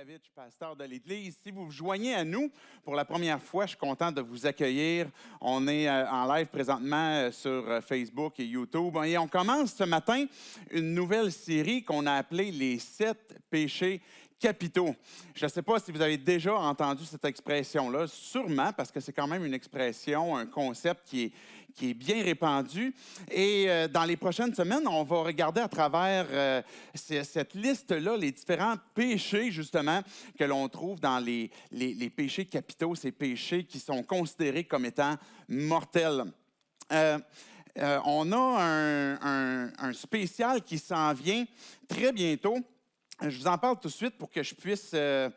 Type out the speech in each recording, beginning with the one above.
David, je suis pasteur de l'Église. Si vous vous joignez à nous pour la première fois, je suis content de vous accueillir. On est en live présentement sur Facebook et YouTube. Et on commence ce matin une nouvelle série qu'on a appelée Les 7 péchés capitaux. Je ne sais pas si vous avez déjà entendu cette expression-là, sûrement, parce que c'est quand même une expression, un concept qui est bien répandu. Et dans les prochaines semaines, on va regarder à travers cette liste-là les différents péchés, justement, que l'on trouve dans les péchés capitaux, ces péchés qui sont considérés comme étant mortels. On a un spécial qui s'en vient très bientôt. Je vous en parle tout de suite pour que je puisse je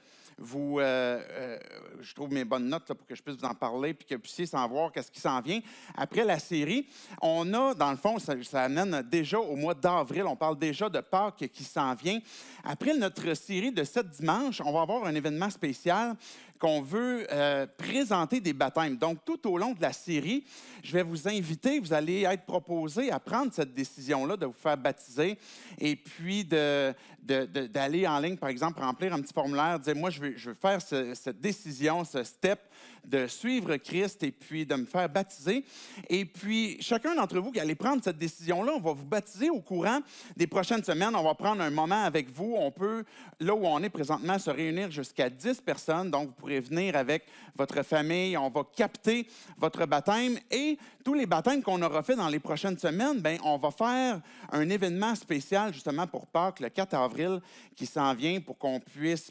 trouve mes bonnes notes là, pour que je puisse vous en parler puis que vous puissiez savoir qu'est-ce qui s'en vient. Après la série, on a, dans le fond, ça amène déjà au mois d'avril, on parle déjà de Pâques qui s'en vient. Après notre série de 7 dimanches, on va avoir un événement spécial qu'on veut présenter des baptêmes. Donc, tout au long de la série, je vais vous inviter, vous allez être proposés à prendre cette décision-là de vous faire baptiser et puis d'aller en ligne, par exemple, remplir un petit formulaire, dire, moi, je veux faire cette décision, ce step de suivre Christ et puis de me faire baptiser. Et puis, chacun d'entre vous qui allez prendre cette décision-là, on va vous baptiser au courant des prochaines semaines. On va prendre un moment avec vous. On peut, là où on est présentement, se réunir jusqu'à 10 personnes. Donc, vous pourrez venir avec votre famille. On va capter votre baptême. Et tous les baptêmes qu'on aura fait dans les prochaines semaines, bien, on va faire un événement spécial justement pour Pâques, le 4 avril, qui s'en vient pour qu'on puisse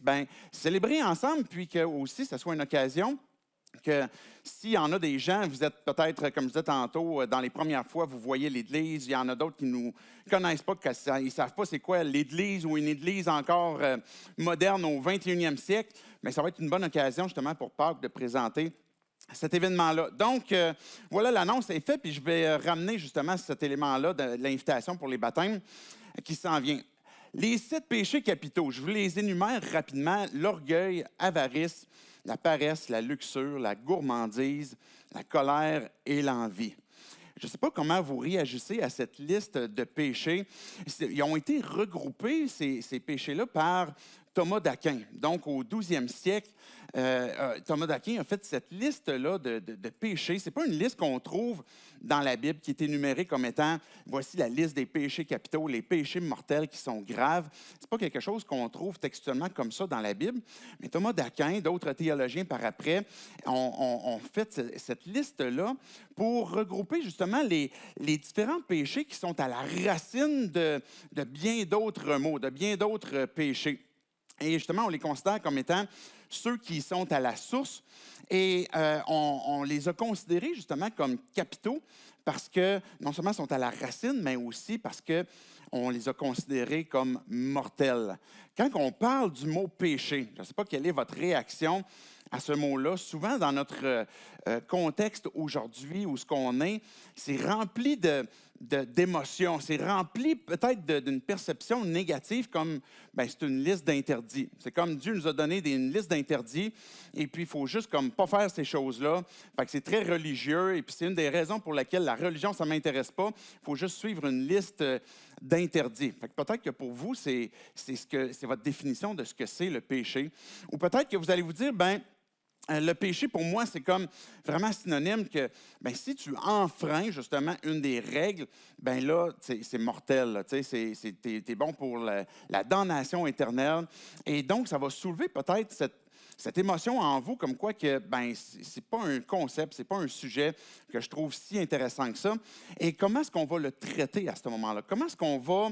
célébrer ensemble, puis que aussi, ce soit une occasion que s'il y en a des gens, vous êtes peut-être, comme je disais tantôt, dans les premières fois, vous voyez l'Église, il y en a d'autres qui ne nous connaissent pas, ils ne savent pas c'est quoi l'Église ou une Église encore moderne au 21e siècle, mais ça va être une bonne occasion justement pour Pâques de présenter cet événement-là. Donc, voilà, l'annonce est faite, puis je vais ramener justement cet élément-là de l'invitation pour les baptêmes qui s'en vient. Les 7 péchés capitaux, je vous les énumère rapidement. L'orgueil, avarice, la paresse, la luxure, la gourmandise, la colère et l'envie. Je ne sais pas comment vous réagissez à cette liste de péchés. Ils ont été regroupés, ces péchés-là, par Thomas d'Aquin. Donc, au 12e siècle, Thomas d'Aquin a fait cette liste-là de péchés. Ce n'est pas une liste qu'on trouve dans la Bible qui est énumérée comme étant, voici la liste des péchés capitaux, les péchés mortels qui sont graves. Ce n'est pas quelque chose qu'on trouve textuellement comme ça dans la Bible. Mais Thomas d'Aquin, d'autres théologiens par après, ont fait cette liste-là pour regrouper justement les différents péchés qui sont à la racine de bien d'autres maux, de bien d'autres péchés. Et justement, on les considère comme étant ceux qui sont à la source. Et on les a considérés justement comme capitaux parce que non seulement sont à la racine, mais aussi parce qu'on les a considérés comme mortels. Quand on parle du mot péché, je ne sais pas quelle est votre réaction à ce mot-là. Souvent, dans notre contexte aujourd'hui où ce qu'on est, c'est rempli d'émotions. C'est rempli peut-être d'une perception négative comme c'est une liste d'interdits. C'est comme Dieu nous a donné une liste d'interdits et puis il faut juste comme pas faire ces choses-là. Fait que c'est très religieux et puis c'est une des raisons pour laquelle la religion, ça ne m'intéresse pas. Il faut juste suivre une liste d'interdits. Fait que peut-être que pour vous, c'est votre définition de ce que c'est le péché. Ou peut-être que vous allez vous dire, le péché, pour moi, c'est comme vraiment synonyme que si tu enfreins justement une des règles, là, c'est mortel. T'es bon pour la damnation éternelle. Et donc, ça va soulever peut-être cette émotion en vous, comme quoi que c'est pas un concept, c'est pas un sujet que je trouve si intéressant que ça. Et comment est-ce qu'on va le traiter à ce moment-là? Comment est-ce qu'on va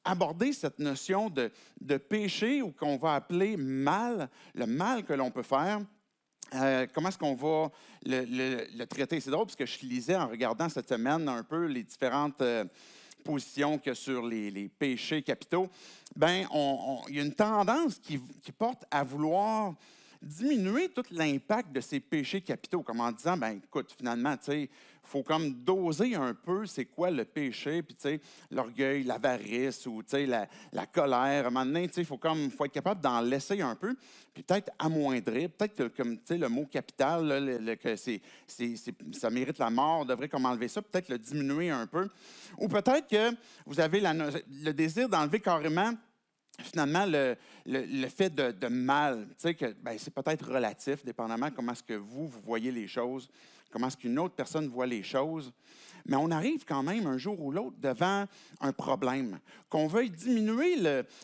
aborder cette notion de péché ou qu'on va appeler mal, le mal que l'on peut faire? Comment est-ce qu'on va le traiter? C'est drôle parce que je lisais en regardant cette semaine un peu les différentes positions que sur les péchés capitaux. Il y a une tendance qui porte à vouloir diminuer tout l'impact de ces péchés capitaux, comme en disant, écoute, finalement, il faut comme doser un peu c'est quoi le péché, puis l'orgueil, l'avarice ou la colère. À un moment donné, il faut être capable d'en laisser un peu, puis peut-être amoindrir, peut-être que comme le mot capital, là, que ça mérite la mort, on devrait comme enlever ça, peut-être le diminuer un peu. Ou peut-être que vous avez le désir d'enlever carrément finalement, le fait de mal, tu sais, que ben, c'est peut-être relatif, dépendamment comment est-ce que vous voyez les choses, comment est-ce qu'une autre personne voit les choses. Mais on arrive quand même un jour ou l'autre devant un problème, qu'on veuille diminuer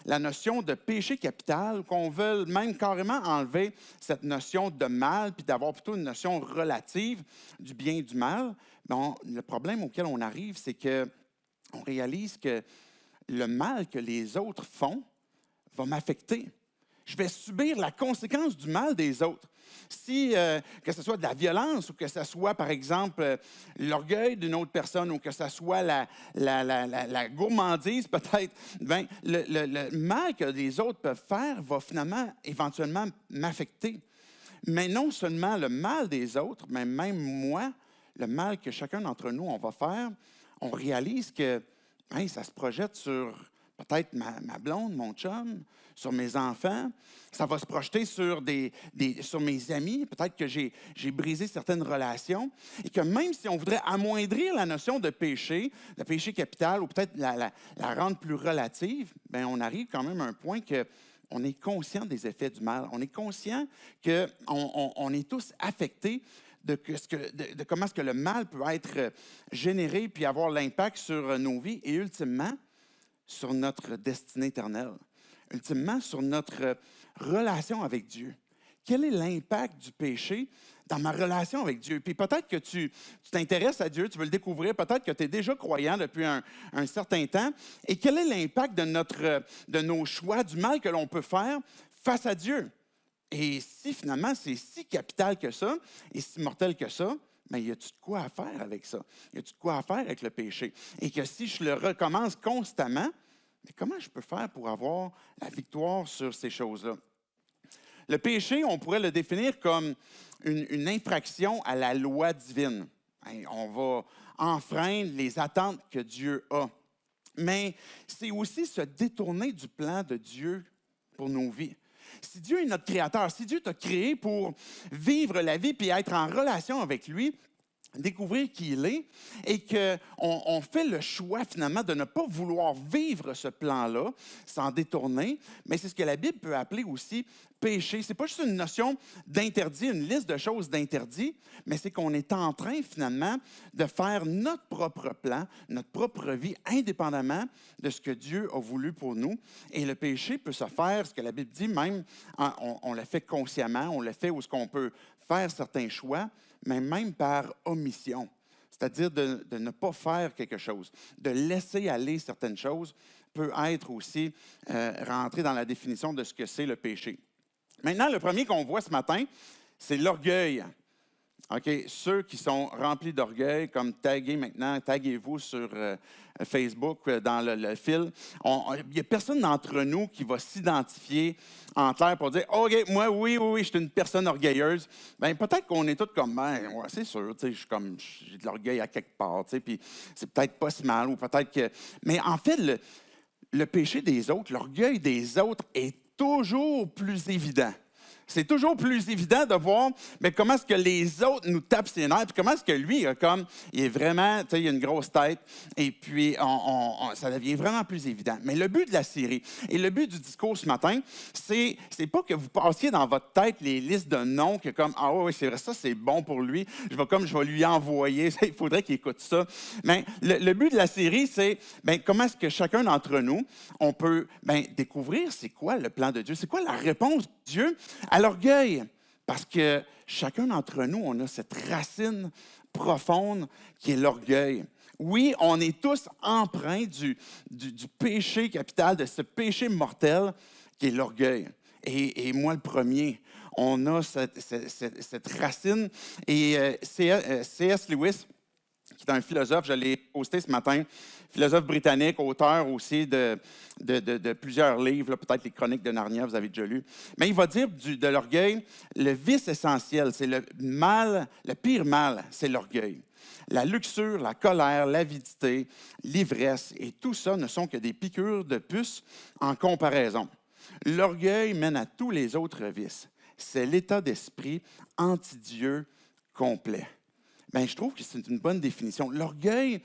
la notion de péché capital, qu'on veuille même carrément enlever cette notion de mal, puis d'avoir plutôt une notion relative du bien et du mal. Bon, le problème auquel on arrive, c'est qu'on réalise que le mal que les autres font va m'affecter. Je vais subir la conséquence du mal des autres. Si, que ce soit de la violence ou que ce soit, par exemple, l'orgueil d'une autre personne ou que ce soit la gourmandise, peut-être, ben, le mal que les autres peuvent faire va finalement, éventuellement, m'affecter. Mais non seulement le mal des autres, mais même moi, le mal que chacun d'entre nous, on va faire, on réalise que hey, ça se projette sur peut-être ma blonde, mon chum, sur mes enfants. Ça va se projeter sur, sur mes amis. Peut-être que j'ai brisé certaines relations. Et que même si on voudrait amoindrir la notion de péché capital, ou peut-être la rendre plus relative, bien, on arrive quand même à un point que on est conscient des effets du mal. On est conscient qu'on est tous affectés de comment est-ce que le mal peut être généré puis avoir l'impact sur nos vies et ultimement sur notre destinée éternelle, ultimement sur notre relation avec Dieu. Quel est l'impact du péché dans ma relation avec Dieu? Puis peut-être que tu t'intéresses à Dieu, tu veux le découvrir, peut-être que tu es déjà croyant depuis un certain temps. Et quel est l'impact de nos choix, du mal que l'on peut faire face à Dieu? Et si finalement c'est si capital que ça et si mortel que ça, bien, y a-tu de quoi à faire avec ça? Y a-tu de quoi à faire avec le péché? Et que si je le recommence constamment, mais comment je peux faire pour avoir la victoire sur ces choses-là? Le péché, on pourrait le définir comme une infraction à la loi divine. Hein, on va enfreindre les attentes que Dieu a. Mais c'est aussi se détourner du plan de Dieu pour nos vies. Si Dieu est notre créateur, si Dieu t'a créé pour vivre la vie puis être en relation avec lui, découvrir qui il est et qu'on fait le choix finalement de ne pas vouloir vivre ce plan-là, s'en détourner, mais c'est ce que la Bible peut appeler aussi péché. Ce n'est pas juste une notion d'interdit, une liste de choses d'interdit, mais c'est qu'on est en train finalement de faire notre propre plan, notre propre vie, indépendamment de ce que Dieu a voulu pour nous. Et le péché peut se faire, ce que la Bible dit, même on le fait consciemment, on le fait où ce qu'on peut faire certains choix, mais même par omission, c'est-à-dire de ne pas faire quelque chose, de laisser aller certaines choses, peut être aussi rentré dans la définition de ce que c'est le péché. Maintenant, le premier qu'on voit ce matin, c'est l'orgueil. OK, ceux qui sont remplis d'orgueil, comme taguez-vous sur Facebook dans le fil. Il n'y a personne d'entre nous qui va s'identifier en clair pour dire OK, moi, oui, je suis une personne orgueilleuse. Bien, peut-être qu'on est tous comme ouais, c'est sûr, j'ai de l'orgueil à quelque part, puis c'est peut-être pas si mal, ou peut-être que. Mais en fait, le péché des autres, l'orgueil des autres est toujours plus évident. C'est toujours plus évident de voir mais comment est-ce que les autres nous tapent ses nerfs, puis comment est-ce que lui, il est vraiment, tu sais, il a une grosse tête, et puis ça devient vraiment plus évident. Mais le but de la série et le but du discours ce matin, c'est pas que vous passiez dans votre tête les listes de noms que comme, ah oui, c'est vrai, ça c'est bon pour lui, je vais lui envoyer, il faudrait qu'il écoute ça. Mais le but de la série, c'est comment est-ce que chacun d'entre nous, on peut découvrir c'est quoi le plan de Dieu, c'est quoi la réponse de Dieu à l'orgueil, parce que chacun d'entre nous, on a cette racine profonde qui est l'orgueil. Oui, on est tous empreints du péché capital, de ce péché mortel qui est l'orgueil. Et moi, le premier, on a cette racine. Et C.S. Lewis, qui est un philosophe, je l'ai posté ce matin, philosophe britannique, auteur aussi de plusieurs livres, là, peut-être les Chroniques de Narnia, vous avez déjà lu. Mais il va dire de l'orgueil, le vice essentiel, c'est le mal, le pire mal, c'est l'orgueil. La luxure, la colère, l'avidité, l'ivresse, et tout ça ne sont que des piqûres de puce en comparaison. L'orgueil mène à tous les autres vices. C'est l'état d'esprit anti-Dieu complet. Bien, je trouve que c'est une bonne définition. L'orgueil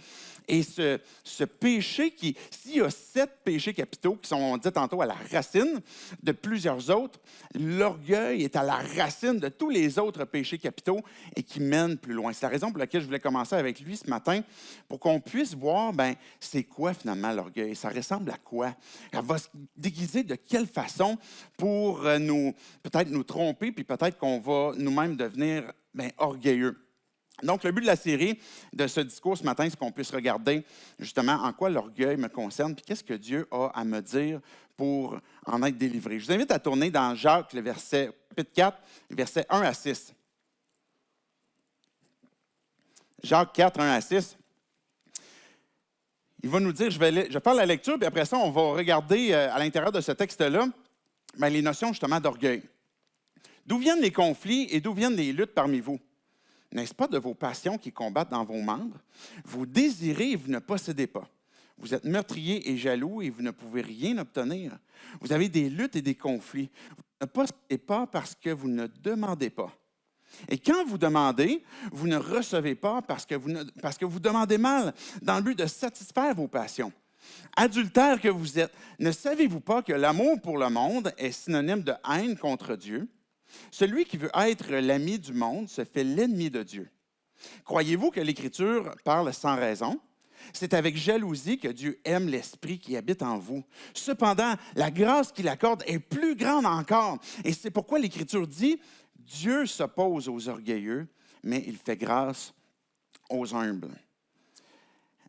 est ce péché qui, s'il y a 7 péchés capitaux qui sont, on dit tantôt, à la racine de plusieurs autres, l'orgueil est à la racine de tous les autres péchés capitaux et qui mènent plus loin. C'est la raison pour laquelle je voulais commencer avec lui ce matin, pour qu'on puisse voir, bien, c'est quoi finalement l'orgueil? Ça ressemble à quoi? Elle va se déguiser de quelle façon pour peut-être nous tromper, puis peut-être qu'on va nous-mêmes devenir bien, orgueilleux. Donc, le but de la série, de ce discours ce matin, c'est qu'on puisse regarder justement en quoi l'orgueil me concerne, puis qu'est-ce que Dieu a à me dire pour en être délivré. Je vous invite à tourner dans Jacques, le chapitre 4, versets 1 à 6. Jacques 4, 1 à 6. Il va nous dire, je vais faire la lecture, puis après ça, on va regarder à l'intérieur de ce texte-là bien, les notions justement d'orgueil. D'où viennent les conflits et d'où viennent les luttes parmi vous? N'est-ce pas de vos passions qui combattent dans vos membres? Vous désirez et vous ne possédez pas. Vous êtes meurtrier et jaloux et vous ne pouvez rien obtenir. Vous avez des luttes et des conflits. Vous ne possédez pas parce que vous ne demandez pas. Et quand vous demandez, vous ne recevez pas parce que vous demandez mal, dans le but de satisfaire vos passions. Adultères que vous êtes, ne savez-vous pas que l'amour pour le monde est synonyme de haine contre Dieu? Celui qui veut être l'ami du monde se fait l'ennemi de Dieu. Croyez-vous que l'Écriture parle sans raison? C'est avec jalousie que Dieu aime l'Esprit qui habite en vous. Cependant, la grâce qu'il accorde est plus grande encore. Et c'est pourquoi l'Écriture dit, Dieu s'oppose aux orgueilleux, mais il fait grâce aux humbles.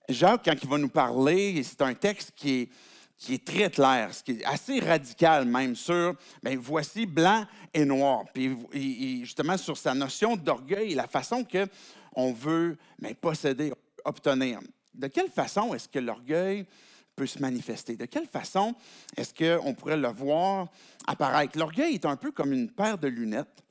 Jacques, quand il va nous parler, c'est un texte qui est très clair, ce qui est assez radical même sur, bien, voici blanc et noir. Puis justement sur sa notion d'orgueil et la façon qu'on veut bien, posséder, obtenir. De quelle façon est-ce que l'orgueil peut se manifester? De quelle façon est-ce qu'on pourrait le voir apparaître? L'orgueil est un peu comme une paire de lunettes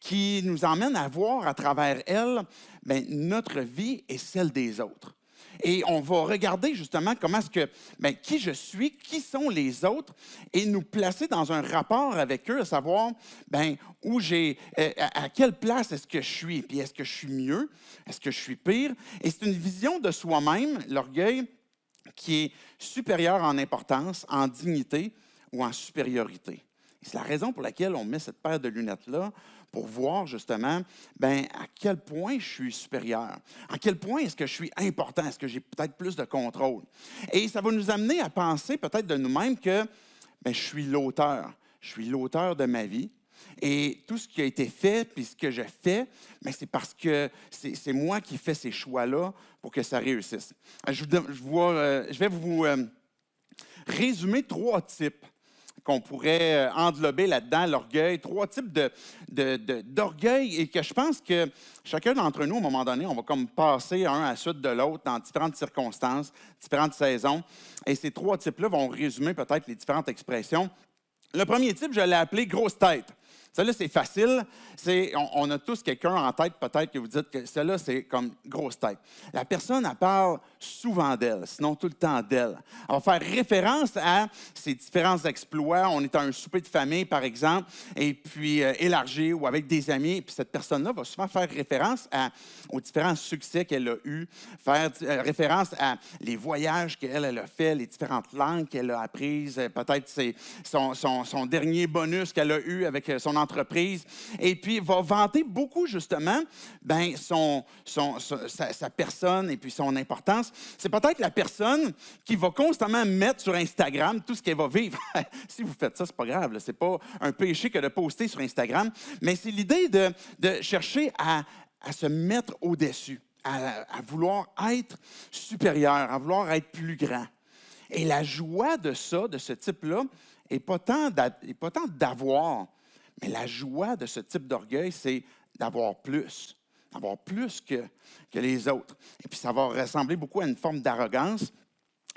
qui nous emmène à voir à travers elle bien, notre vie et celle des autres. Et on va regarder justement comment est-ce que, bien, qui je suis, qui sont les autres, et nous placer dans un rapport avec eux, à savoir bien, où à quelle place est-ce que je suis, puis est-ce que je suis mieux, est-ce que je suis pire. Et c'est une vision de soi-même, l'orgueil, qui est supérieure en importance, en dignité ou en supériorité. Et c'est la raison pour laquelle on met cette paire de lunettes-là, pour voir justement bien, à quel point je suis supérieur, à quel point est-ce que je suis important, est-ce que j'ai peut-être plus de contrôle. Et ça va nous amener à penser peut-être de nous-mêmes que bien, je suis l'auteur de ma vie. Et tout ce qui a été fait, puis ce que je fais, bien, c'est parce que c'est moi qui fais ces choix-là pour que ça réussisse. Je vais vous résumer 3 types qu'on pourrait englober là-dedans, l'orgueil, 3 types d'orgueil et que je pense que chacun d'entre nous, à un moment donné, on va comme passer un à la suite de l'autre dans différentes circonstances, différentes saisons. Et ces 3 types-là vont résumer peut-être les différentes expressions. Le premier type, je l'ai appelé « grosse tête ». Ça-là, c'est facile. On a tous quelqu'un en tête, peut-être, que vous dites que celle-là, c'est comme grosse tête. La personne, elle parle souvent d'elle, sinon tout le temps d'elle. Elle va faire référence à ses différents exploits. On est à un souper de famille, par exemple, et puis élargi ou avec des amis. Et puis cette personne-là va souvent faire référence aux différents succès qu'elle a eus, faire référence à les voyages qu'elle a fait, les différentes langues qu'elle a apprises, peut-être son dernier bonus qu'elle a eu avec son entreprise, et puis va vanter beaucoup, justement, ben, sa personne et puis son importance. C'est peut-être la personne qui va constamment mettre sur Instagram tout ce qu'elle va vivre. Si vous faites ça, c'est pas grave, ce n'est pas un péché que de poster sur Instagram, mais c'est l'idée de chercher à se mettre au-dessus, à vouloir être supérieur, à vouloir être plus grand. Et la joie de ça, de ce type-là, n'est pas tant d'avoir, mais la joie de ce type d'orgueil, c'est d'avoir plus que les autres. Et puis, ça va ressembler beaucoup à une forme d'arrogance.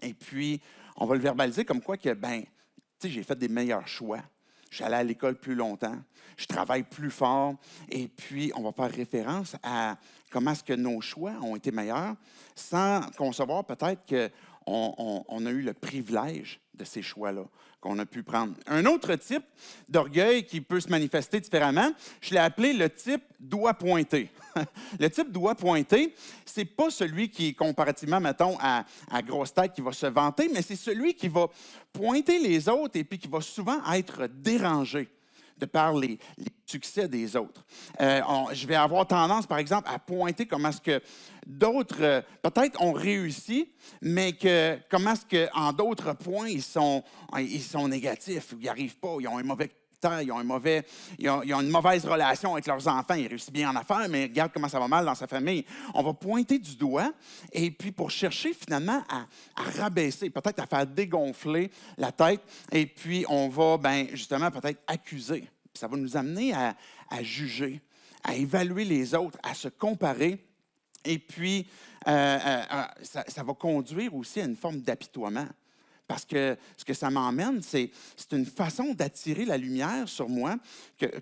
Et puis, on va le verbaliser comme quoi que, ben, tu sais, j'ai fait des meilleurs choix. Je suis allé à l'école plus longtemps. Je travaille plus fort. Et puis, on va faire référence à comment est-ce que nos choix ont été meilleurs, sans concevoir peut-être qu'on a eu le privilège de ces choix-là qu'on a pu prendre. Un autre type d'orgueil qui peut se manifester différemment, je l'ai appelé le type doigt pointé. Le type doigt pointé, ce n'est pas celui qui, comparativement, mettons, à grosse tête, qui va se vanter, mais c'est celui qui va pointer les autres et puis qui va souvent être dérangé de par les succès des autres. Je vais avoir tendance, par exemple, à pointer comment est-ce que d'autres, peut-être, ont réussi, mais que comment est-ce qu'en d'autres points, ils sont négatifs, ils n'y arrivent pas, ils ont un mauvais temps, ils ont une mauvaise relation avec leurs enfants, ils réussissent bien en affaires, mais regarde comment ça va mal dans sa famille. On va pointer du doigt, et puis pour chercher finalement à rabaisser, peut-être à faire dégonfler la tête, et puis on va justement peut-être accuser. Ça va nous amener à juger, à évaluer les autres, à se comparer. Et puis, ça va conduire aussi à une forme d'apitoiement. Parce que ce que ça m'emmène, c'est une façon d'attirer la lumière sur moi,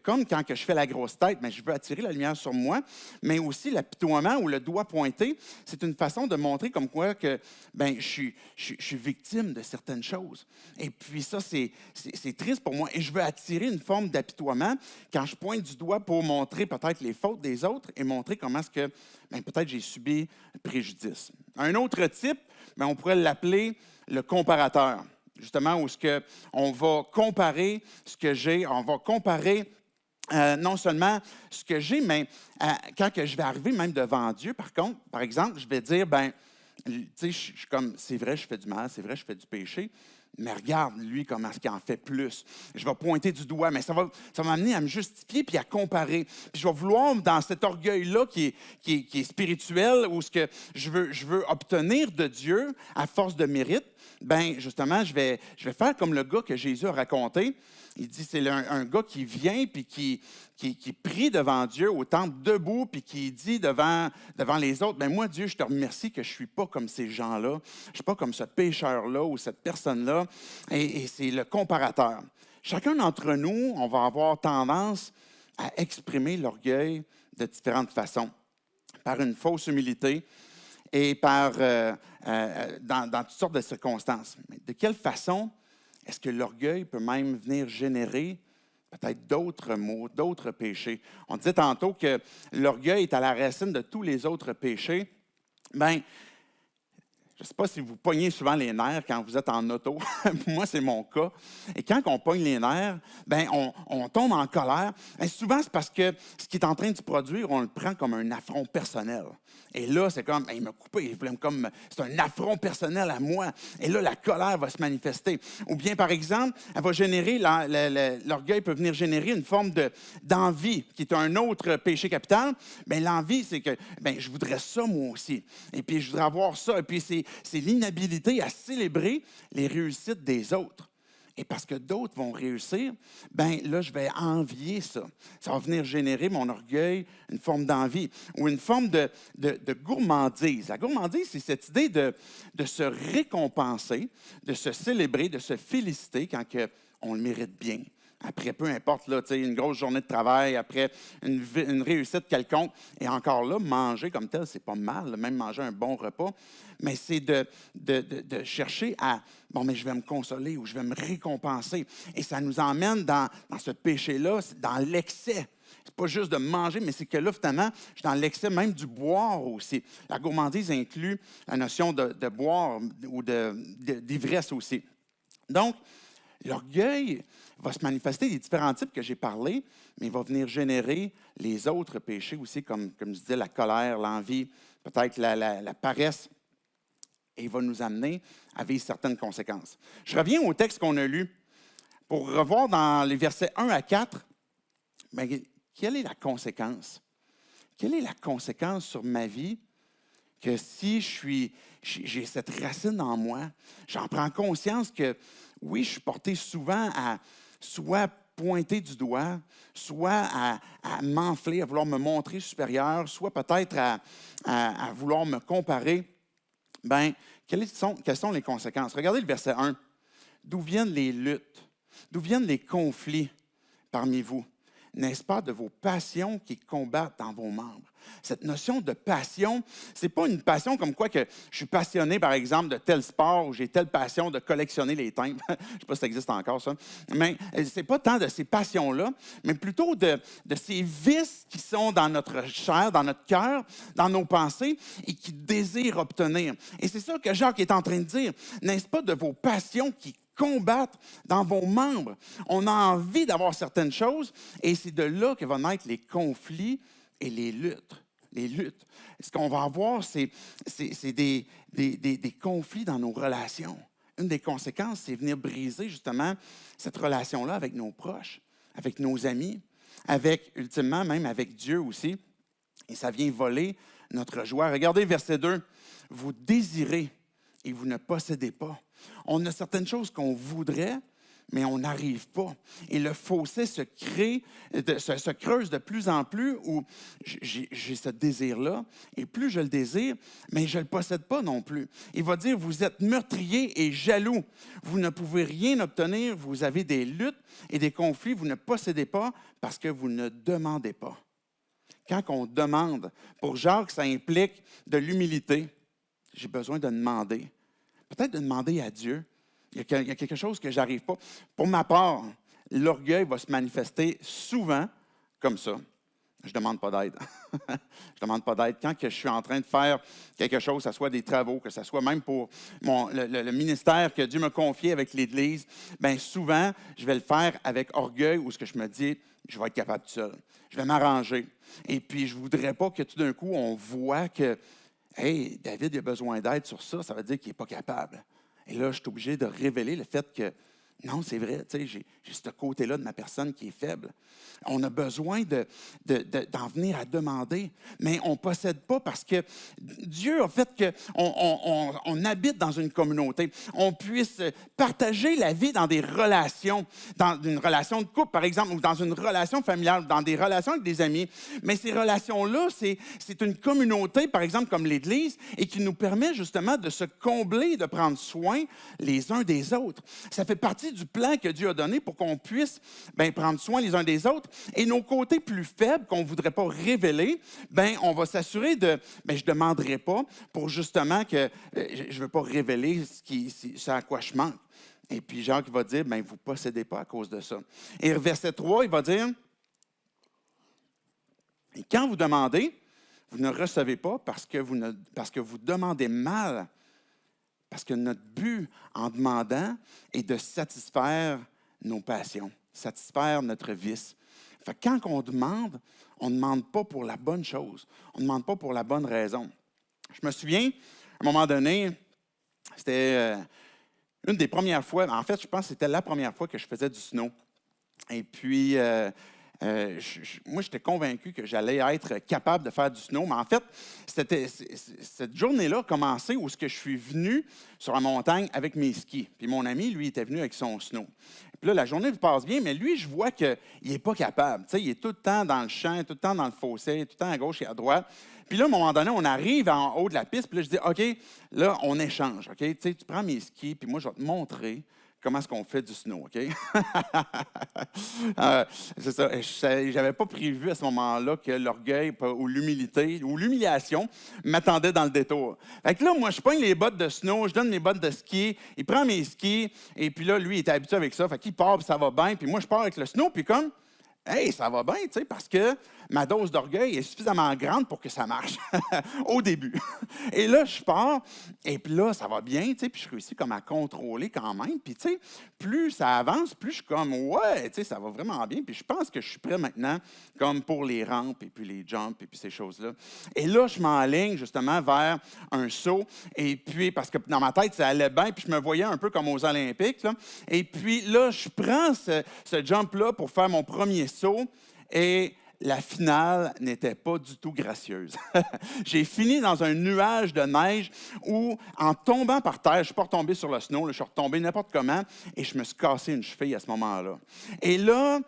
comme quand je fais la grosse tête, je veux attirer la lumière sur moi, mais aussi l'apitoiement ou le doigt pointé, c'est une façon de montrer comme quoi que je suis victime de certaines choses. Et puis ça, c'est triste pour moi. Et je veux attirer une forme d'apitoiement quand je pointe du doigt pour montrer peut-être les fautes des autres et montrer comment est-ce que peut-être j'ai subi préjudice. Un autre type, on pourrait l'appeler le comparateur, justement, où on va comparer ce que j'ai, on va comparer non seulement ce que j'ai, mais quand que je vais arriver même devant Dieu, par exemple, je vais dire, tu sais, je suis comme, c'est vrai, je fais du mal, c'est vrai, je fais du péché, mais regarde, lui, comment est-ce qu'il en fait plus. Je vais pointer du doigt, mais ça va m'amener à me justifier puis à comparer. Puis je vais vouloir, dans cet orgueil-là qui est spirituel, où ce que je veux obtenir de Dieu à force de mérite, justement, je vais faire comme le gars que Jésus a raconté. Il dit, c'est un gars qui vient puis qui prie devant Dieu au temple debout puis qui dit devant les autres, moi, Dieu, je te remercie que je ne suis pas comme ces gens-là, je ne suis pas comme ce pécheur-là ou cette personne-là. Et c'est le comparateur. Chacun d'entre nous, on va avoir tendance à exprimer l'orgueil de différentes façons, par une fausse humilité et dans toutes sortes de circonstances. Mais de quelle façon est-ce que l'orgueil peut même venir générer peut-être d'autres maux, d'autres péchés? On disait tantôt que l'orgueil est à la racine de tous les autres péchés. Je ne sais pas si vous pognez souvent les nerfs quand vous êtes en auto. Moi, c'est mon cas. Et quand on pogne les nerfs, on tombe en colère. Et souvent, c'est parce que ce qui est en train de se produire, on le prend comme un affront personnel. Et là, c'est comme, il m'a coupé, il voulait comme, c'est un affront personnel à moi. Et là, la colère va se manifester. Ou bien, par exemple, elle va générer, l'orgueil peut venir générer une forme d'envie, qui est un autre péché capital. L'envie, c'est que, je voudrais ça moi aussi. Et puis, je voudrais avoir ça. Et puis, c'est l'inhabilité à célébrer les réussites des autres. Et parce que d'autres vont réussir, là, je vais envier ça. Ça va venir générer mon orgueil, une forme d'envie ou une forme de gourmandise. La gourmandise, c'est cette idée de se récompenser, de se célébrer, de se féliciter quand on le mérite bien. Après, peu importe, là, une grosse journée de travail, après une réussite quelconque. Et encore là, manger comme tel, c'est pas mal, même manger un bon repas. Mais c'est de chercher à, je vais me consoler ou je vais me récompenser. Et ça nous emmène dans ce péché-là, dans l'excès. C'est pas juste de manger, mais c'est que là, finalement, je suis dans l'excès même du boire aussi. La gourmandise inclut la notion de boire ou d'ivresse aussi. Donc, l'orgueil va se manifester des différents types que j'ai parlé, mais il va venir générer les autres péchés aussi, comme je disais, la colère, l'envie, peut-être la paresse, et il va nous amener à vivre certaines conséquences. Je reviens au texte qu'on a lu pour revoir dans les versets 1 à 4, quelle est la conséquence? Quelle est la conséquence sur ma vie que si j'ai cette racine en moi, j'en prends conscience que, oui, je suis porté souvent à soit pointer du doigt, soit à m'enfler, à vouloir me montrer supérieur, soit peut-être à vouloir me comparer. Quelles sont les conséquences? Regardez le verset 1. D'où viennent les luttes? D'où viennent les conflits parmi vous? n'est-ce pas, de vos passions qui combattent dans vos membres. Cette notion de passion, ce n'est pas une passion comme quoi que je suis passionné, par exemple, de tel sport ou j'ai telle passion de collectionner les timbres. Je ne sais pas si ça existe encore, ça. Mais ce n'est pas tant de ces passions-là, mais plutôt de ces vices qui sont dans notre chair, dans notre cœur, dans nos pensées et qui désirent obtenir. Et c'est ça que Jacques est en train de dire. N'est-ce pas de vos passions qui combattent dans vos membres? On a envie d'avoir certaines choses et c'est de là que vont naître les conflits et les luttes. Les luttes. Ce qu'on va avoir, c'est des conflits dans nos relations. Une des conséquences, c'est venir briser justement cette relation-là avec nos proches, avec nos amis, avec, ultimement, même avec Dieu aussi. Et ça vient voler notre joie. Regardez verset 2. Vous désirez et vous ne possédez pas. On a certaines choses qu'on voudrait, mais on n'arrive pas. Et le fossé se creuse de plus en plus où j'ai ce désir-là, et plus je le désire, mais je ne le possède pas non plus. Il va dire, vous êtes meurtrier et jaloux. Vous ne pouvez rien obtenir, vous avez des luttes et des conflits, vous ne possédez pas parce que vous ne demandez pas. Quand on demande, pour Jacques, ça implique de l'humilité. J'ai besoin de demander. Peut-être de demander à Dieu. Il y a quelque chose que je n'arrive pas. Pour ma part, l'orgueil va se manifester souvent comme ça. Je ne demande pas d'aide. Je ne demande pas d'aide. Quand que je suis en train de faire quelque chose, que ce soit des travaux, que ce soit même pour le ministère que Dieu m'a confié avec l'Église, bien souvent, je vais le faire avec orgueil ou ce que je me dis, je vais être capable tout seul. Je vais m'arranger. Et puis, je ne voudrais pas que tout d'un coup, on voit que, hey, David a besoin d'aide sur ça, ça veut dire qu'il n'est pas capable. Et là, je suis obligé de révéler le fait que, non, c'est vrai, tu sais, j'ai ce côté-là de ma personne qui est faible. On a besoin d'en venir à demander, mais on ne possède pas parce que Dieu a fait qu'on habite dans une communauté. On puisse partager la vie dans des relations, dans une relation de couple, par exemple, ou dans une relation familiale, dans des relations avec des amis. Mais ces relations-là, c'est une communauté, par exemple, comme l'Église, et qui nous permet justement de se combler, de prendre soin les uns des autres. Ça fait partie du plan que Dieu a donné pour qu'on puisse prendre soin les uns des autres. Et nos côtés plus faibles qu'on ne voudrait pas révéler, on va s'assurer de, je ne demanderai pas pour justement que je ne veux pas révéler ce à quoi je manque. Et puis Jacques va dire, vous ne possédez pas à cause de ça. Et verset 3, il va dire, et quand vous demandez, vous ne recevez pas parce que vous demandez mal. Parce que notre but en demandant est de satisfaire nos passions, satisfaire notre vice. Fait que quand on ne demande pas pour la bonne chose. On ne demande pas pour la bonne raison. Je me souviens, à un moment donné, c'était une des premières fois, en fait, je pense que c'était la première fois que je faisais du snow. Et puis, moi, j'étais convaincu que j'allais être capable de faire du snow, mais en fait, cette journée-là a commencé où je suis venu sur la montagne avec mes skis. Puis mon ami, lui, était venu avec son snow. Puis là, la journée passe bien, mais lui, je vois qu'il n'est pas capable. Tu sais, il est tout le temps dans le champ, tout le temps dans le fossé, tout le temps à gauche et à droite. Puis là, à un moment donné, on arrive en haut de la piste, puis là, je dis, OK, là, on échange, OK? Tu sais, tu prends mes skis, puis moi, je vais te montrer comment est-ce qu'on fait du snow, OK? C'est ça. Je n'avais pas prévu à ce moment-là que l'orgueil ou l'humilité ou l'humiliation m'attendait dans le détour. Fait que là, moi, je pogne les bottes de snow, je donne mes bottes de ski, il prend mes skis, et puis là, lui, il était habitué avec ça. Fait qu'il part, puis ça va bien, puis moi, je pars avec le snow, puis comme, hey, ça va bien, tu sais, parce que ma dose d'orgueil est suffisamment grande pour que ça marche au début. Et là, je pars, et puis là, ça va bien, tu sais, puis je réussis comme à contrôler quand même. Puis, tu sais, plus ça avance, plus je suis comme, ouais, tu sais, ça va vraiment bien. Puis je pense que je suis prêt maintenant, comme pour les rampes, et puis les jumps, et puis ces choses-là. Et là, je m'enligne justement vers un saut, et puis, parce que dans ma tête, ça allait bien, puis je me voyais un peu comme aux Olympiques, là. Et puis là, je prends ce jump-là pour faire mon premier saut, et la finale n'était pas du tout gracieuse. J'ai fini dans un nuage de neige où, en tombant par terre, je ne suis pas retombé sur le snow, là, je suis retombé n'importe comment et je me suis cassé une cheville à ce moment-là. Et là,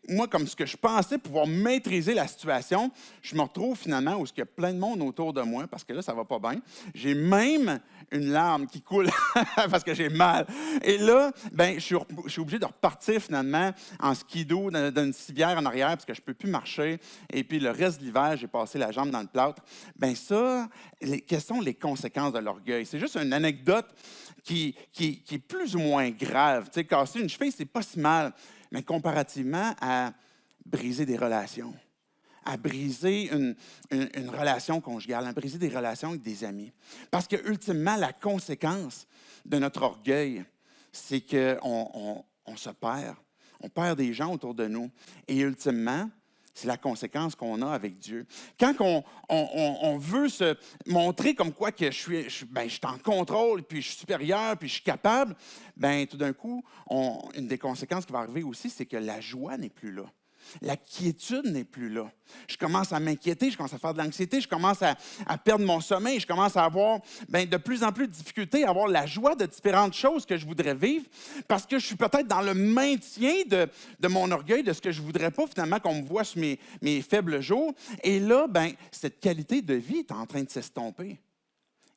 moi, comme ce que je pensais pouvoir maîtriser la situation, je me retrouve finalement où il y a plein de monde autour de moi, parce que là, ça va pas bien. J'ai même une larme qui coule parce que j'ai mal. Et là, ben, je suis obligé de repartir finalement en skido dans une civière en arrière parce que je ne peux plus marcher. Et puis le reste de l'hiver, j'ai passé la jambe dans le plâtre. Bien ça, quelles sont les conséquences de l'orgueil? C'est juste une anecdote qui est plus ou moins grave. Tu sais, casser une cheville, c'est pas si mal, mais comparativement à briser des relations, à briser une relation conjugale, à briser des relations avec des amis. Parce que, ultimement, la conséquence de notre orgueil, c'est qu'on se perd. On perd des gens autour de nous. Et, ultimement, c'est la conséquence qu'on a avec Dieu. Quand on veut se montrer comme quoi que je suis en contrôle, puis je suis supérieur, puis je suis capable, bien, tout d'un coup, une des conséquences qui va arriver aussi, c'est que la joie n'est plus là. La quiétude n'est plus là. Je commence à m'inquiéter, je commence à faire de l'anxiété, je commence à perdre mon sommeil, je commence à avoir de plus en plus de difficultés à avoir la joie de différentes choses que je voudrais vivre parce que je suis peut-être dans le maintien de mon orgueil, de ce que je ne voudrais pas finalement qu'on me voit sur mes faibles jours. Et là, cette qualité de vie est en train de s'estomper.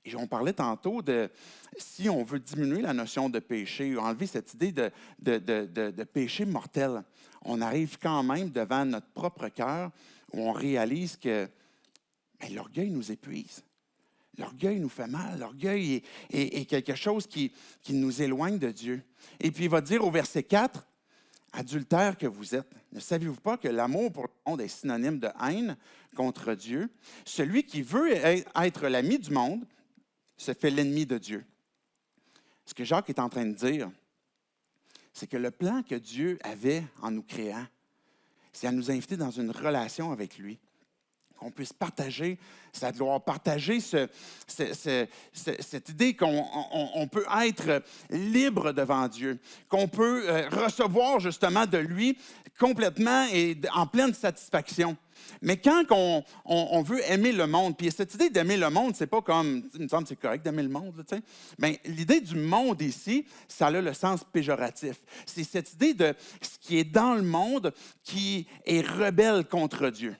Et on parlait tantôt de si on veut diminuer la notion de péché, enlever cette idée de péché mortel, on arrive quand même devant notre propre cœur où on réalise que l'orgueil nous épuise. L'orgueil nous fait mal. L'orgueil est quelque chose qui nous éloigne de Dieu. Et puis il va dire au verset 4, « Adultères que vous êtes, ne savez-vous pas que l'amour pour le monde est synonyme de haine contre Dieu? Celui qui veut être l'ami du monde se fait l'ennemi de Dieu. » Ce que Jacques est en train de dire, c'est que le plan que Dieu avait en nous créant, c'est à nous inviter dans une relation avec lui, qu'on puisse partager sa gloire, partager cette idée qu'on peut être libre devant Dieu, qu'on peut recevoir justement de lui complètement et en pleine satisfaction. Mais quand on veut aimer le monde, puis cette idée d'aimer le monde, c'est pas comme, il me semble que c'est correct d'aimer le monde, tu sais. Bien, l'idée du monde ici, ça a le sens péjoratif. C'est cette idée de ce qui est dans le monde qui est rebelle contre Dieu.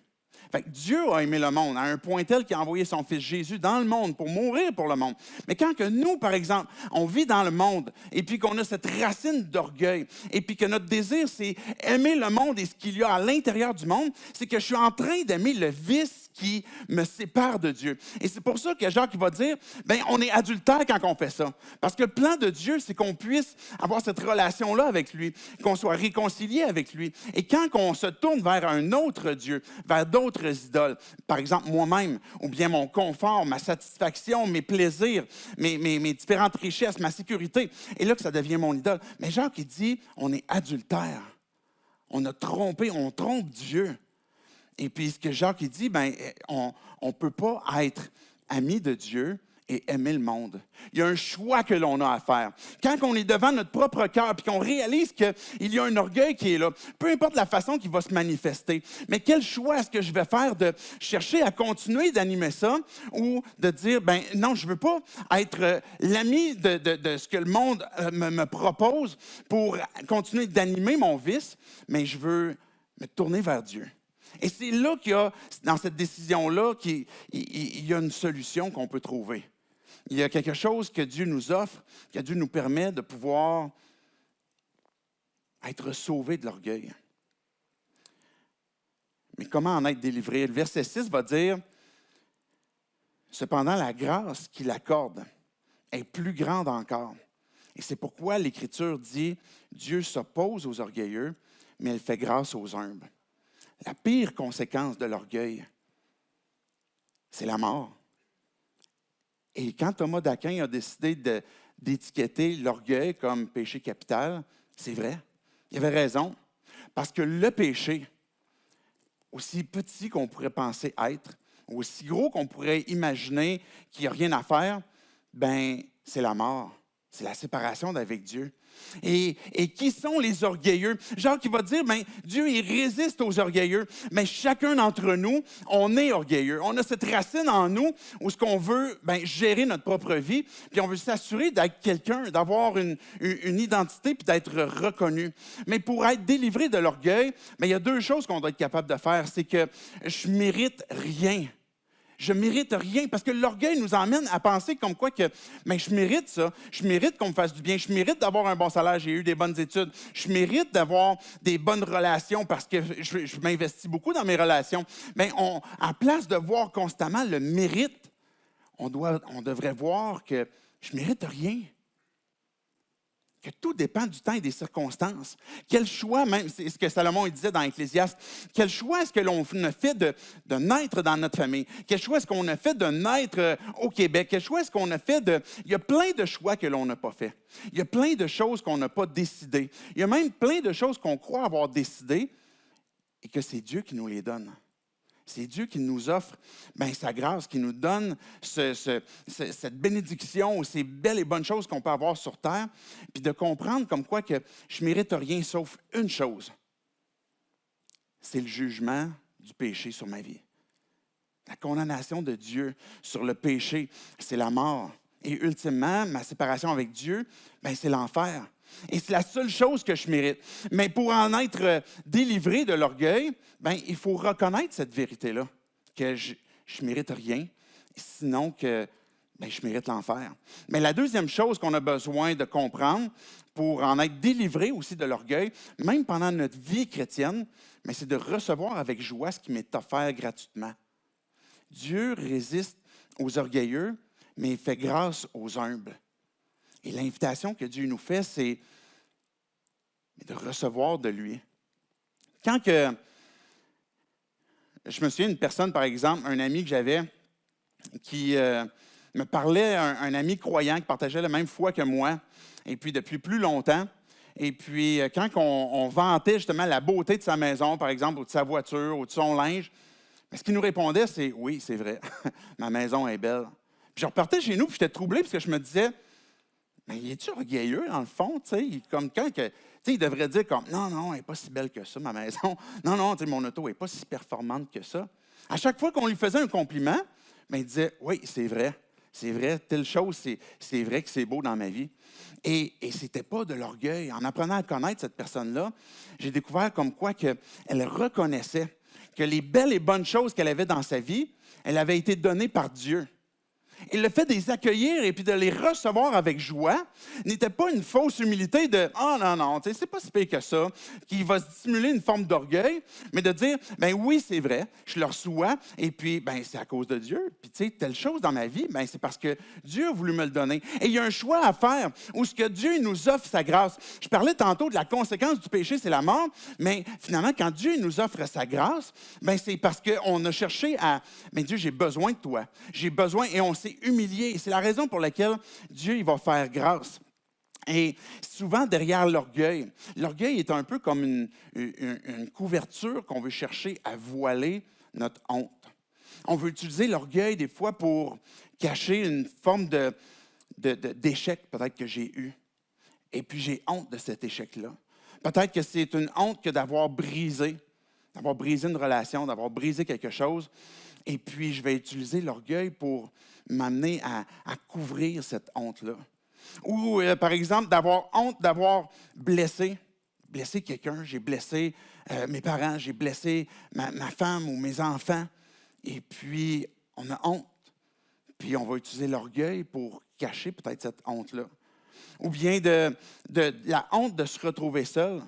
Fait que Dieu a aimé le monde à un point tel qu'il a envoyé son Fils Jésus dans le monde pour mourir pour le monde. Mais quand que nous, par exemple, on vit dans le monde et puis qu'on a cette racine d'orgueil et puis que notre désir, c'est aimer le monde et ce qu'il y a à l'intérieur du monde, c'est que je suis en train d'aimer le vice qui me sépare de Dieu. Et c'est pour ça que Jacques va dire, on est adultère quand on fait ça. Parce que le plan de Dieu, c'est qu'on puisse avoir cette relation-là avec lui, qu'on soit réconcilié avec lui. Et quand on se tourne vers un autre Dieu, vers d'autres idoles, par exemple moi-même, ou bien mon confort, ma satisfaction, mes plaisirs, mes différentes richesses, ma sécurité, et là que ça devient mon idole. Mais Jacques, il dit, on est adultère. On a trompé, on trompe Dieu. Et puis, ce que Jacques il dit, on ne peut pas être ami de Dieu et aimer le monde. Il y a un choix que l'on a à faire. Quand on est devant notre propre cœur et qu'on réalise qu'il y a un orgueil qui est là, peu importe la façon qu'il va se manifester, mais quel choix est-ce que je vais faire de chercher à continuer d'animer ça ou de dire, non, je ne veux pas être l'ami de ce que le monde me propose pour continuer d'animer mon vice, mais je veux me tourner vers Dieu. Et c'est là qu'il y a, dans cette décision-là, qu'il y a une solution qu'on peut trouver. Il y a quelque chose que Dieu nous offre, que Dieu nous permet de pouvoir être sauvés de l'orgueil. Mais comment en être délivré? Le verset 6 va dire, « Cependant, la grâce qu'il accorde est plus grande encore. Et c'est pourquoi l'Écriture dit, Dieu s'oppose aux orgueilleux, mais elle fait grâce aux humbles. » La pire conséquence de l'orgueil, c'est la mort. Et quand Thomas d'Aquin a décidé d'étiqueter l'orgueil comme péché capital, c'est vrai, il avait raison. Parce que le péché, aussi petit qu'on pourrait penser être, aussi gros qu'on pourrait imaginer qu'il n'y a rien à faire, c'est la mort, c'est la séparation d'avec Dieu. Et qui sont les orgueilleux? Jacques, il va dire, bien, Dieu, il résiste aux orgueilleux. Mais chacun d'entre nous, on est orgueilleux. On a cette racine en nous où ce qu'on veut, bien, gérer notre propre vie, puis on veut s'assurer d'être quelqu'un, d'avoir une identité, puis d'être reconnu. Mais pour être délivré de l'orgueil, bien, il y a deux choses qu'on doit être capable de faire. C'est que je mérite rien. Je mérite rien, parce que l'orgueil nous emmène à penser comme quoi que mais je mérite ça, je mérite qu'on me fasse du bien, je mérite d'avoir un bon salaire, j'ai eu des bonnes études, je mérite d'avoir des bonnes relations parce que je m'investis beaucoup dans mes relations. Mais à place de voir constamment le mérite, on devrait voir que je mérite rien. Que tout dépend du temps et des circonstances. Quel choix, même, c'est ce que Salomon disait dans Ecclésiaste, quel choix est-ce que l'on a fait de naître dans notre famille? Quel choix est-ce qu'on a fait de naître au Québec? Quel choix est-ce qu'on a fait de... Il y a plein de choix que l'on n'a pas fait. Il y a plein de choses qu'on n'a pas décidées. Il y a même plein de choses qu'on croit avoir décidées et que c'est Dieu qui nous les donne. C'est Dieu qui nous offre sa grâce, qui nous donne cette bénédiction, ces belles et bonnes choses qu'on peut avoir sur terre, puis de comprendre comme quoi que je ne mérite rien sauf une chose. C'est le jugement du péché sur ma vie. La condamnation de Dieu sur le péché, c'est la mort. Et ultimement, ma séparation avec Dieu, c'est l'enfer. Et c'est la seule chose que je mérite. Mais pour en être délivré de l'orgueil, il faut reconnaître cette vérité-là, que je ne mérite rien, sinon que je mérite l'enfer. Mais la deuxième chose qu'on a besoin de comprendre pour en être délivré aussi de l'orgueil, même pendant notre vie chrétienne, c'est de recevoir avec joie ce qui m'est offert gratuitement. Dieu résiste aux orgueilleux, mais il fait grâce aux humbles. Et l'invitation que Dieu nous fait, c'est de recevoir de lui. Quand que je me souviens d'une personne, par exemple, un ami que j'avais, qui me parlait, un ami croyant qui partageait la même foi que moi, et puis depuis plus longtemps. Et puis, quand on vantait justement la beauté de sa maison, par exemple, ou de sa voiture, ou de son linge, ce qu'il nous répondait, c'est « Oui, c'est vrai, ma maison est belle. » Puis je repartais chez nous, puis j'étais troublé, parce que je me disais « Mais il est-tu orgueilleux, dans le fond? » Comme quand il devrait dire comme « Non, elle n'est pas si belle que ça, ma maison. Non, mon auto n'est pas si performante que ça. » À chaque fois qu'on lui faisait un compliment, il disait « Oui, c'est vrai, telle chose, c'est vrai que c'est beau dans ma vie. » Et ce n'était pas de l'orgueil. En apprenant à connaître cette personne-là, j'ai découvert comme quoi qu'elle reconnaissait que les belles et bonnes choses qu'elle avait dans sa vie, elle avait été donnée par Dieu. Et le fait de les accueillir et puis de les recevoir avec joie n'était pas une fausse humilité de « Ah non, c'est pas si pire que ça », qui va stimuler une forme d'orgueil, mais de dire « Oui, c'est vrai, je le reçois et puis c'est à cause de Dieu. Puis telle chose dans ma vie, c'est parce que Dieu a voulu me le donner. » Et il y a un choix à faire où ce que Dieu nous offre sa grâce. Je parlais tantôt de la conséquence du péché, c'est la mort, mais finalement, quand Dieu nous offre sa grâce, c'est parce qu'on a cherché à « Dieu, j'ai besoin de toi. J'ai besoin, et on s'est humilié. » C'est la raison pour laquelle Dieu il va faire grâce. Et souvent, derrière l'orgueil est un peu comme une couverture qu'on veut chercher à voiler notre honte. On veut utiliser l'orgueil des fois pour cacher une forme d'échec peut-être que j'ai eu. Et puis, j'ai honte de cet échec-là. Peut-être que c'est une honte que d'avoir brisé une relation, d'avoir brisé quelque chose. Et puis, je vais utiliser l'orgueil pour m'amener à couvrir cette honte-là. Ou, par exemple, d'avoir honte d'avoir blessé quelqu'un. J'ai blessé mes parents, j'ai blessé ma femme ou mes enfants. Et puis, on a honte. Puis, on va utiliser l'orgueil pour cacher peut-être cette honte-là. Ou bien de la honte de se retrouver seul.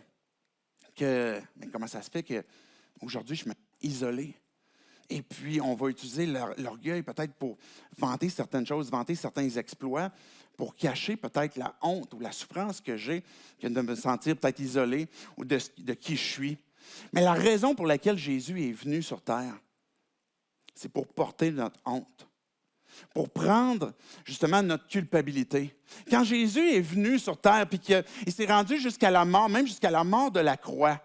Mais comment ça se fait qu'aujourd'hui, je me suis isolé? Et puis, on va utiliser l'orgueil peut-être pour vanter certaines choses, vanter certains exploits, pour cacher peut-être la honte ou la souffrance que j'ai, que de me sentir peut-être isolé ou de qui je suis. Mais la raison pour laquelle Jésus est venu sur terre, c'est pour porter notre honte, pour prendre justement notre culpabilité. Quand Jésus est venu sur terre et qu'il s'est rendu jusqu'à la mort, même jusqu'à la mort de la croix,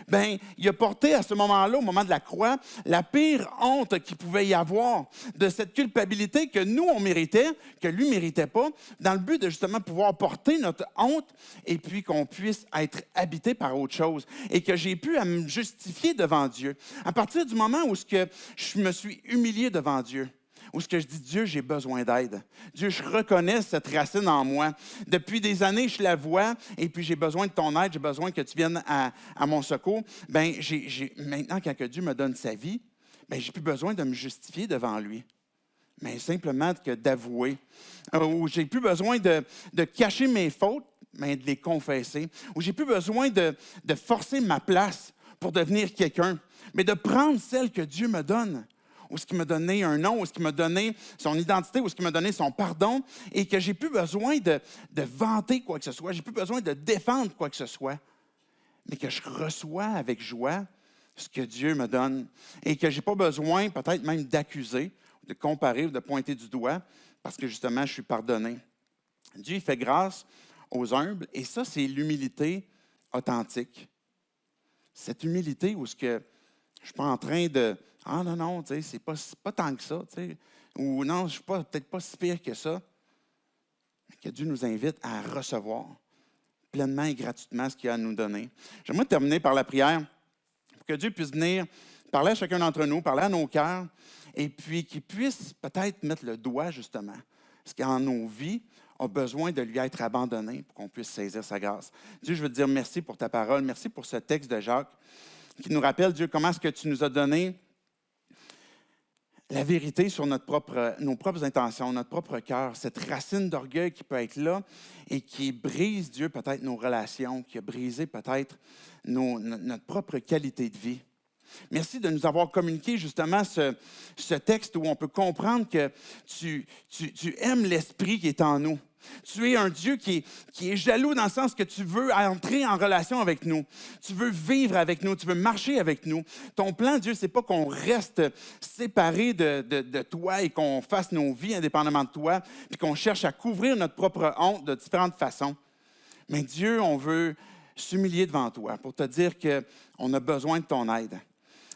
Bien, il a porté à ce moment-là, au moment de la croix, la pire honte qu'il pouvait y avoir de cette culpabilité que nous, on méritait, que lui ne méritait pas, dans le but de justement pouvoir porter notre honte et puis qu'on puisse être habité par autre chose et que j'ai pu à me justifier devant Dieu. À partir du moment où je me suis humilié devant Dieu, où ce que je dis, Dieu, j'ai besoin d'aide. Dieu, je reconnais cette racine en moi. Depuis des années, je la vois, et puis j'ai besoin de ton aide, j'ai besoin que tu viennes à mon secours. Bien, maintenant, quand que Dieu me donne sa vie, bien, j'ai plus besoin de me justifier devant lui, mais simplement que d'avouer. Où j'ai plus besoin de cacher mes fautes, mais de les confesser. Où j'ai plus besoin de forcer ma place pour devenir quelqu'un, mais de prendre celle que Dieu me donne. Où ce qui m'a donné un nom, où ce qui m'a donné son identité, où ce qui m'a donné son pardon, et que j'ai plus besoin de vanter quoi que ce soit, j'ai plus besoin de défendre quoi que ce soit, mais que je reçois avec joie ce que Dieu me donne, et que je n'ai pas besoin peut-être même d'accuser, de comparer ou de pointer du doigt, parce que justement, je suis pardonné. Dieu fait grâce aux humbles, et ça, c'est l'humilité authentique. Cette humilité où ce que je ne suis pas en train de « Ah non, non, tu sais, c'est pas tant que ça, tu sais. » Ou « Non, je ne suis peut-être pas si pire que ça. » Mais que Dieu nous invite à recevoir pleinement et gratuitement ce qu'il a à nous donner. J'aimerais terminer par la prière pour que Dieu puisse venir parler à chacun d'entre nous, parler à nos cœurs, et puis qu'il puisse peut-être mettre le doigt, justement, ce qui en nos vies a besoin de lui être abandonné pour qu'on puisse saisir sa grâce. Dieu, je veux te dire merci pour ta parole, merci pour ce texte de Jacques qui nous rappelle, Dieu, comment est-ce que tu nous as donné la vérité sur nos propres intentions, notre propre cœur, cette racine d'orgueil qui peut être là et qui brise, Dieu, peut-être nos relations, qui a brisé peut-être notre propre qualité de vie. Merci de nous avoir communiqué justement ce texte où on peut comprendre que tu aimes l'Esprit qui est en nous. Tu es un Dieu qui est jaloux dans le sens que tu veux entrer en relation avec nous. Tu veux vivre avec nous, tu veux marcher avec nous. Ton plan, Dieu, ce n'est pas qu'on reste séparés de toi et qu'on fasse nos vies indépendamment de toi, puis qu'on cherche à couvrir notre propre honte de différentes façons. Mais Dieu, on veut s'humilier devant toi pour te dire qu'on a besoin de ton aide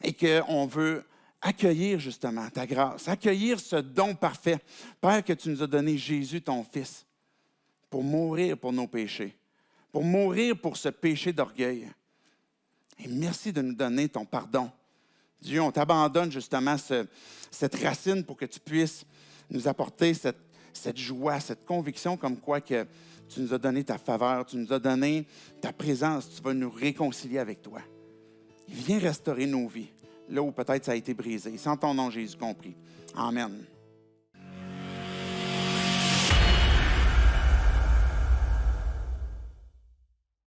et qu'on veut accueillir justement ta grâce, accueillir ce don parfait. Père, que tu nous as donné Jésus, ton Fils, pour mourir pour nos péchés, pour mourir pour ce péché d'orgueil. Et merci de nous donner ton pardon. Dieu, on t'abandonne justement cette racine pour que tu puisses nous apporter cette joie, cette conviction comme quoi que tu nous as donné ta faveur, tu nous as donné ta présence, tu vas nous réconcilier avec toi. Viens restaurer nos vies, là où peut-être ça a été brisé. Sans ton nom, Jésus compris. Amen.